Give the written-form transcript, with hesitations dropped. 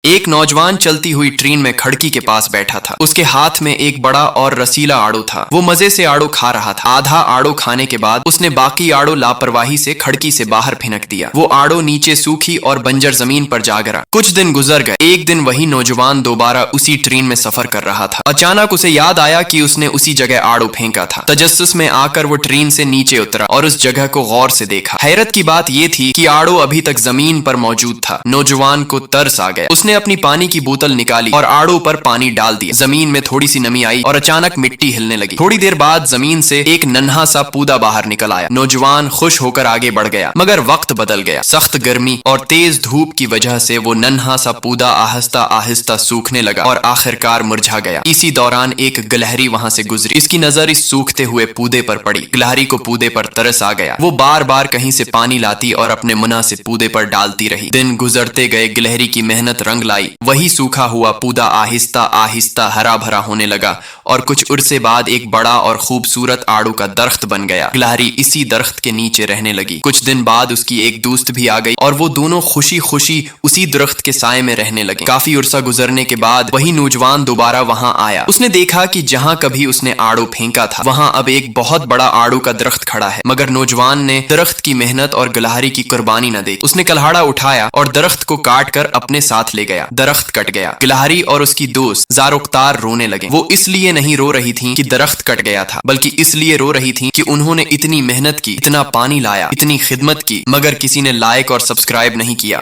ایک नौजवान चलती हुई ट्रेन में खिड़की के पास बैठा था। उसके हाथ में एक बड़ा और रसीला आड़ू था। वो मजे से आड़ू खा रहा था। आधा आड़ू खाने के बाद उसने बाकी आड़ू लापरवाही से खिड़की से बाहर फेंक दिया। वो आड़ू नीचे सूखी और बंजर जमीन पर जा गिरा। कुछ दिन गुजर गए। एक दिन वही नौजवान दोबारा उसी ट्रेन में सफर कर रहा था। अचानक उसे याद आया कि उसने उसी जगह आड़ू फेंका था। तजस्सुस में आकर वो ट्रेन से नीचे उतरा और उस जगह को गौर से देखा। हैरत की बात यह थी कि आड़ू अभी तक जमीन पर मौजूद था। नौजवान को तरस आ गया। उसने अपनी पानी की बोतल निकाली और आड़ू पर पानी डाल दिया। जमीन में थोड़ी सी नमी आई और अचानक मिट्टी हिलने लगी। थोड़ी देर बाद जमीन से एक नन्हा सा पौधा बाहर निकल आया। नौजवान खुश होकर आगे बढ़ गया, मगर वक्त बदल गया। सख्त गर्मी और तेज धूप की वजह से वो नन्हा सा पौधा आहिस्ता आहिस्ता सूखने लगा और आखिरकार मुरझा गया। इसी दौरान एक गिलहरी वहां से गुजरी। इसकी नजर इस सूखते हुए पौधे पर पड़ी। गिलहरी को पौधे पर तरस आ गया। वो बार बार कहीं से पानी लाती और अपने मुना से पौधे पर डालती रही। दिन गुजरते गए। गिलहरी की मेहनत रंग लाई। वही सूखा हुआ पौधा आहिस्ता आहिस्ता हरा भरा होने लगा और कुछ उर्से बाद एक बड़ा और खूबसूरत आड़ू का दरख्त बन गया। गिलहरी इसी दरख्त के नीचे रहने लगी। कुछ दिन बाद उसकी एक दोस्त भी आ गई और वो दोनों खुशी खुशी उसी दरख्त के साए में रहने लगे। काफी उर्सा गुजरने के बाद वही नौजवान दोबारा वहां आया। उसने देखा कि जहां कभी उसने आड़ू फेंका था वहां अब एक बहुत बड़ा आड़ू का दरख्त खड़ा है, मगर नौजवान ने दरख्त की मेहनत और गिलहरी की कुर्बानी न देखी। उसने कल्हाड़ा उठाया और दरख्त को काट कर अपने साथ ले गया। दरख्त कट गया। गिलहरी और उसकी दोस्त जारुख्तार रोने लगे। वो इसलिए नहीं रो रही थी कि दरख्त कट गया था, बल्कि इसलिए रो रही थी कि उन्होंने इतनी मेहनत की, इतना पानी लाया, इतनी खिदमत की, मगर किसी ने लाइक और सब्सक्राइब नहीं किया।